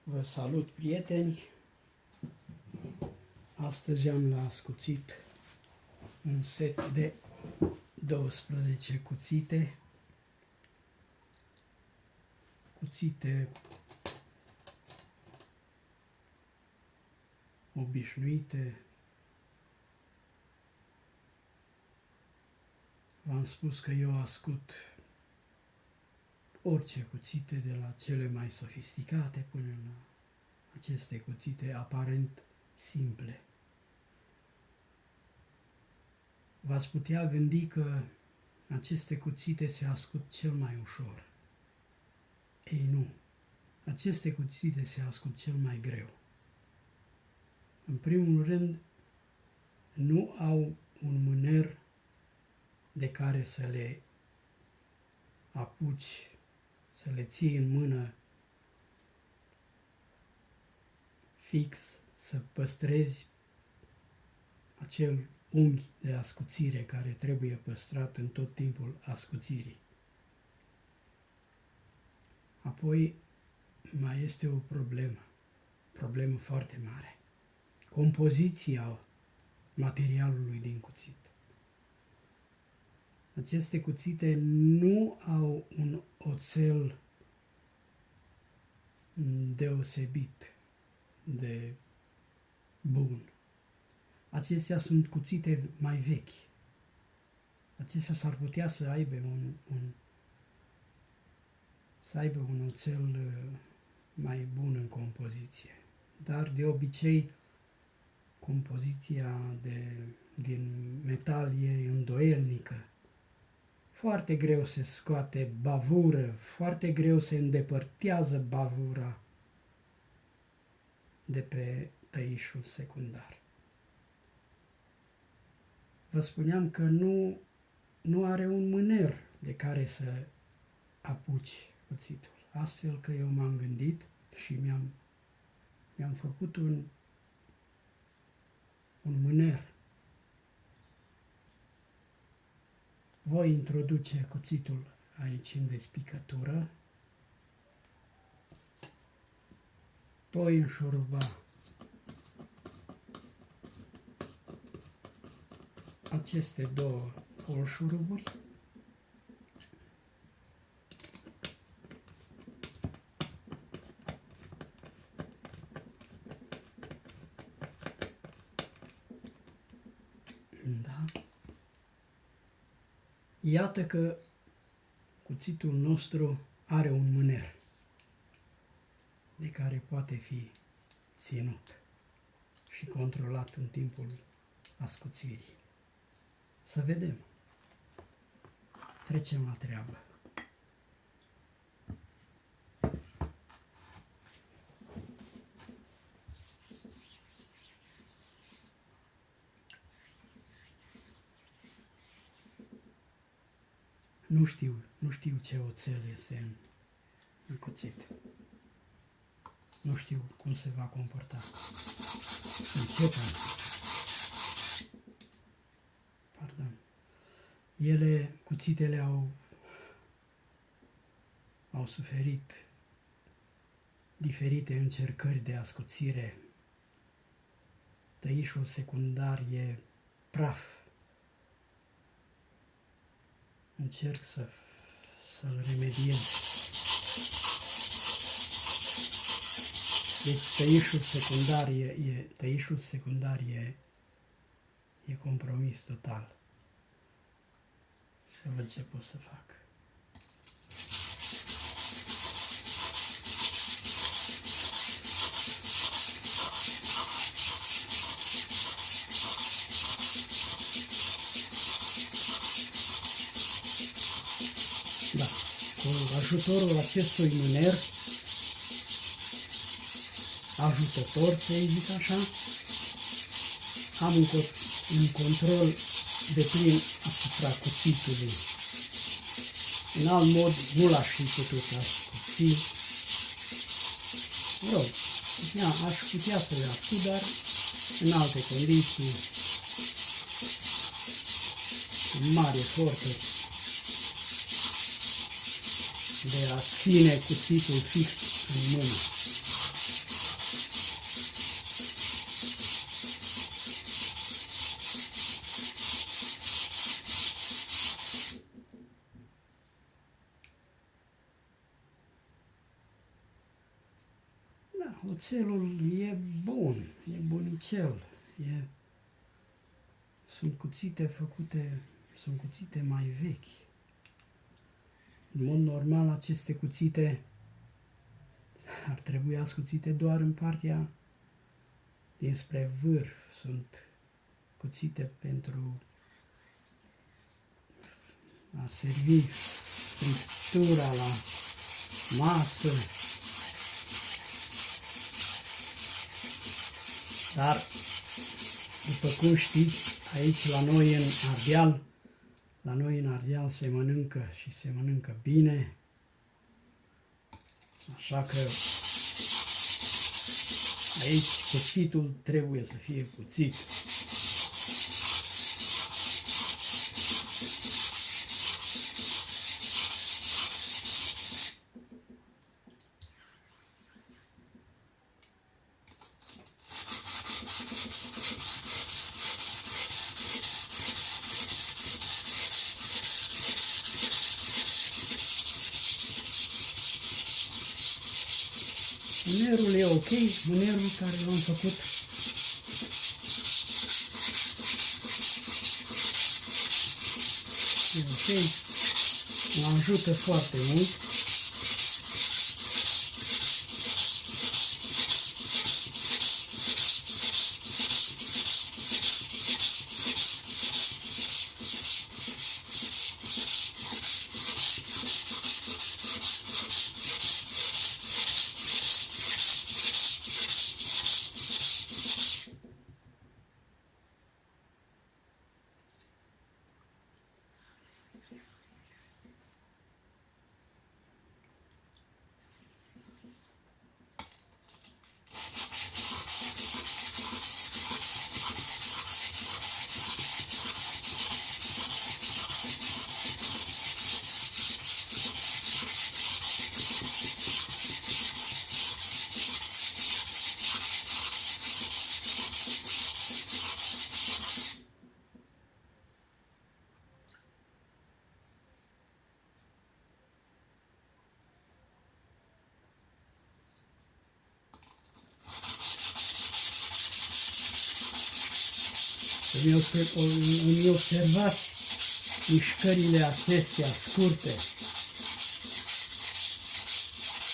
Vă salut, prieteni! Astăzi am la ascuțit un set de 12 cuțite. Cuțite obișnuite. V-am spus că eu ascut orice cuțite, de la cele mai sofisticate până la aceste cuțite aparent simple. V-ați putea gândi că aceste cuțite se ascut cel mai ușor. Ei nu, aceste cuțite se ascut cel mai greu. În primul rând, nu au un mâner de care să le apuci, să le ții în mână fix, să păstrezi acel unghi de ascuțire care trebuie păstrat în tot timpul ascuțirii. Apoi mai este o problemă foarte mare. Compoziția materialului din cuțit. Aceste cuțite nu au un oțel deosebit de bun. Acestea sunt cuțite mai vechi. Acestea s-ar putea să aibă un oțel mai bun în compoziție. Dar de obicei compoziția din metal e îndoielnică. Foarte greu se scoate bavură, foarte greu se îndepărtează bavura de pe tăișul secundar. Vă spuneam că nu are un mâner de care să apuci cuțitul. Astfel că eu m-am gândit și mi-am făcut un mâner. Voi introduce cuțitul aici în despicătură. Voi înșuruba aceste două holșuruburi. Da. Iată că cuțitul nostru are un mâner de care poate fi ținut și controlat în timpul ascuțirii. Să vedem. Trecem la treabă. Nu știu ce oțel este în cuțit. Nu știu cum se va comporta. Începem. Cuțitele au suferit diferite încercări de ascuțire. Tăișul secundar e praf. Încerc să-l remediez. Deci tăișul secundar e compromis total. Să văd ce pot să fac. Da, cu ajutorul acestui mâner ajutător, să zic așa, am un control deplin asupra cuțitului. În alt mod nu l-aș fi putut ascuți. Mă rog, aș putea să le ascult, dar în alte condiții, în mari eforturi de a ține cuțitul fix în mână. Oțelul e bun, e bunicel, sunt cuțite mai vechi. În mod normal, aceste cuțite ar trebui ascuțite doar în partea dinspre vârf. Sunt cuțite pentru a servi friptura la masă. Dar, după cum știți, aici la noi în Ardeal se mănâncă și se mănâncă bine. Așa că aici cuțitul trebuie să fie cuțit. Mânerul e ok, mânerul care l-am făcut e ok, mă ajută foarte mult. Îmi observați mișcările acestea scurte.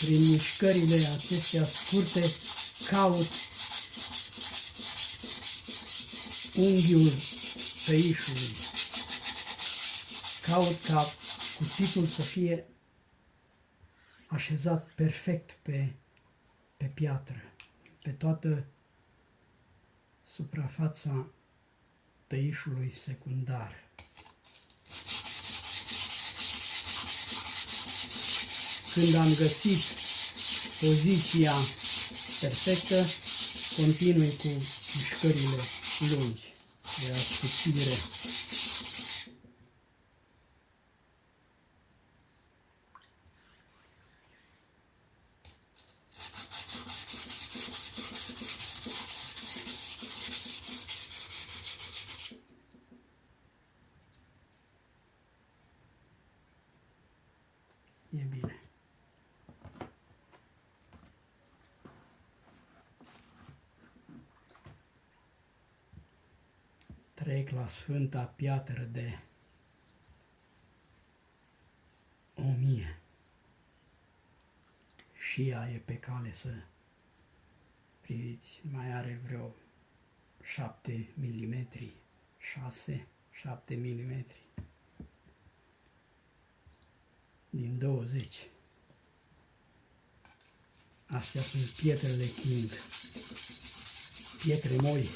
Prin mișcările acestea scurte caut unghiul tăișului. Caut ca cuțitul să fie așezat perfect pe piatră, pe toată suprafața tăișului secundar. Când am găsit poziția perfectă, continui cu mișcările lungi de ascuțire. E bine. Trec la Sfânta Piatră de 1000. Și ea e pe cale să priviți. Mai are vreo 7 mm, 6-7 mm din 20. Astea sunt pietrele King, pietre moi.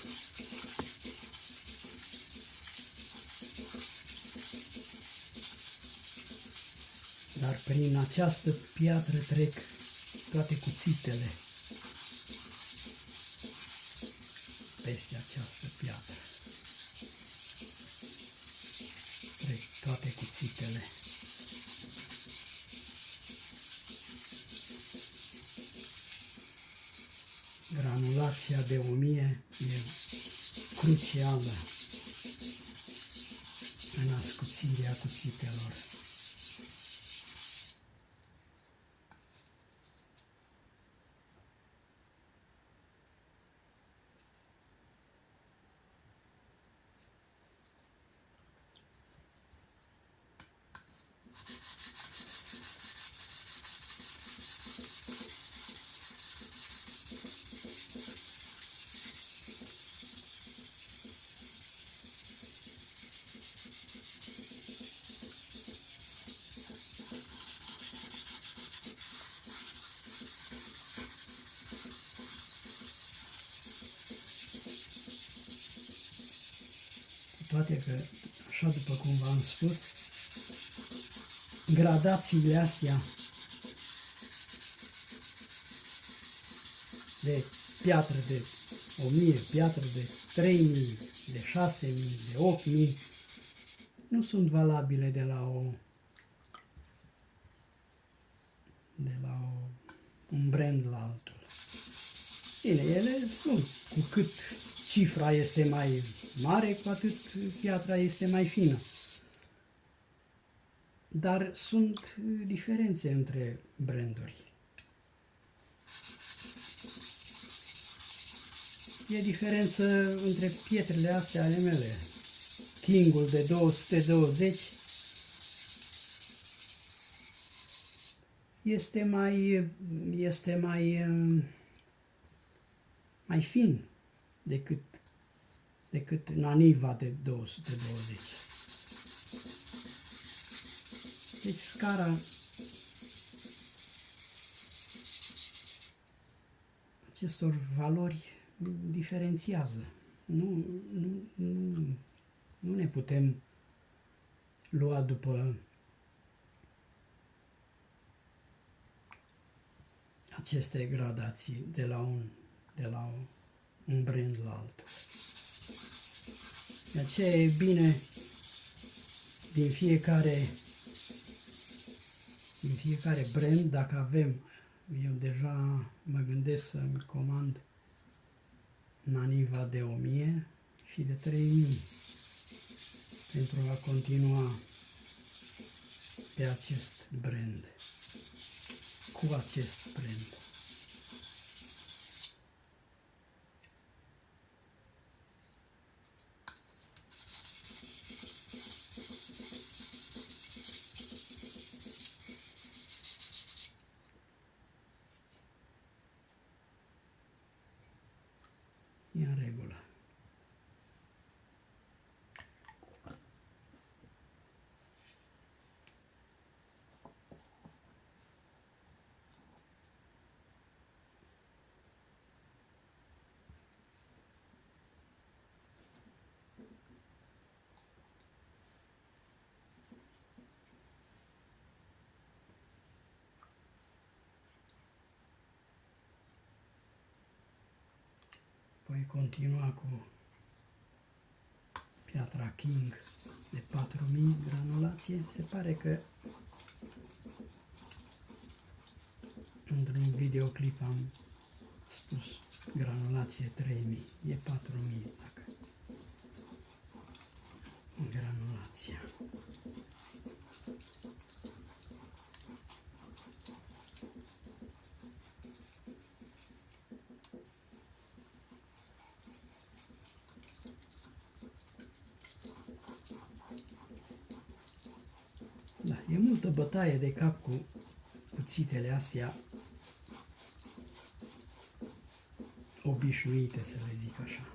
Dar prin această piatră trec toate cuțitele. Peste această piatră trec toate cuțitele. Granulația de 1000 e crucială în ascuțirea cuțitelor. toate că, așa după cum v-am spus, gradațiile astea de piatră de 1000, piatră de 3000, de 6000, de 8000, nu sunt valabile de la un brand la altul. Bine, ele sunt. Cu cât cifra este mai mare, cu atât piatra este mai fină. Dar sunt diferențe între branduri. E diferență între pietrele astea ale mele. Kingul de 220 este mai fin decât Naniva de 220. Deci scara acestor valori diferențiază. Nu ne putem lua după aceste gradații de la un brand la altul. De aceea e bine din fiecare brand, dacă avem, eu deja mă gândesc să-mi comand Naniva de 1000 și de 3000 pentru a continua pe acest brand, cu acest brand. E în regulă. Voi continua cu piatra King de 4000 granulație. Se pare că într-un videoclip am spus granulație 3000, e 4000 dacă granulația. Da, e multă bătaie de cap cu cuțitele astea obișnuite, să le zic așa.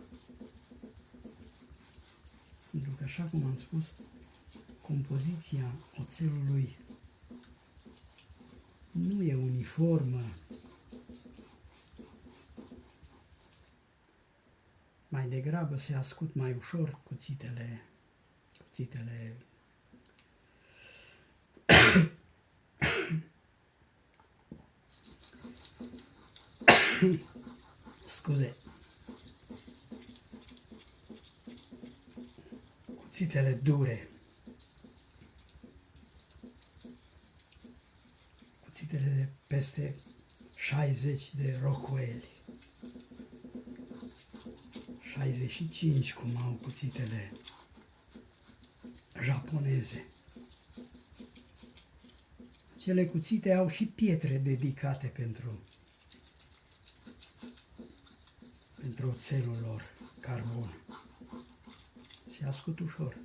Pentru că, așa cum am spus, compoziția oțelului nu e uniformă. Mai degrabă se ascut mai ușor cuțitele scuze, cuțitele dure, cuțitele de peste 60 de Rockwell, 65 cum au cuțitele japoneze. Cele cuțite au și pietre dedicate pentru oțelul lor, carbon. Se ascut ușor.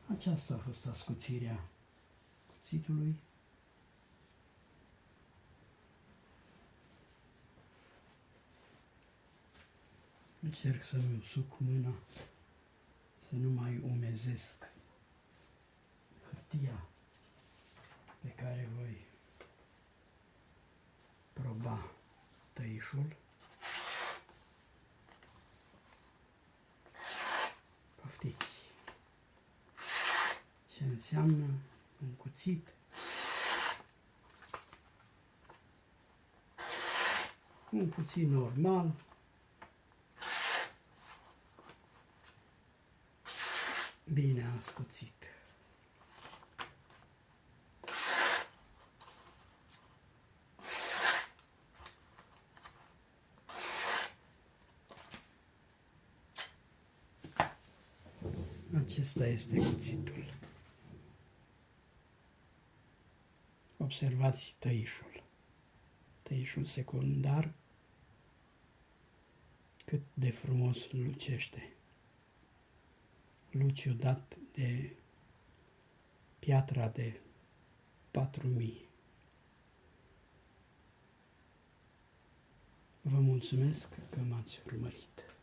Aceasta a fost ascuțirea cuțitului. Încerc să-mi usuc mâna, să nu mai umezesc hârtia pe care voi proba tăișul. Poftiți! Ce înseamnă un cuțit? Un cuțit normal, bine ascuțit. Acesta este cuțitul. Observați tăișul. Tăișul secundar, cât de frumos lucește. Luciu dat de piatra de 4000. Vă mulțumesc că m-ați urmărit.